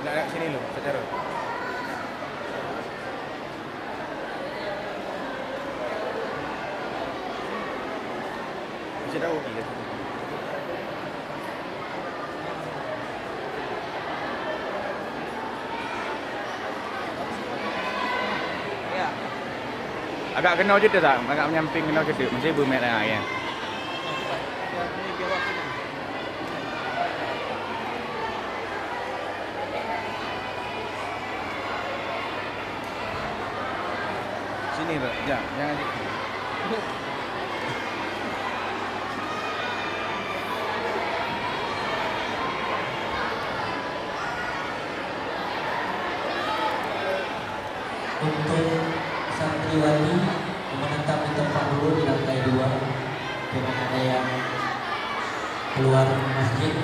Nak sini lu, secara. Bisa dah okey ke? Ya. Agak kena je tak? Agak menyamping kena je tak? Masih bermet lah kan? Sini tu, jangan. Untuk santriwati menetap di tempat dulu di lantai 2. Jangan ada yang keluar masjid.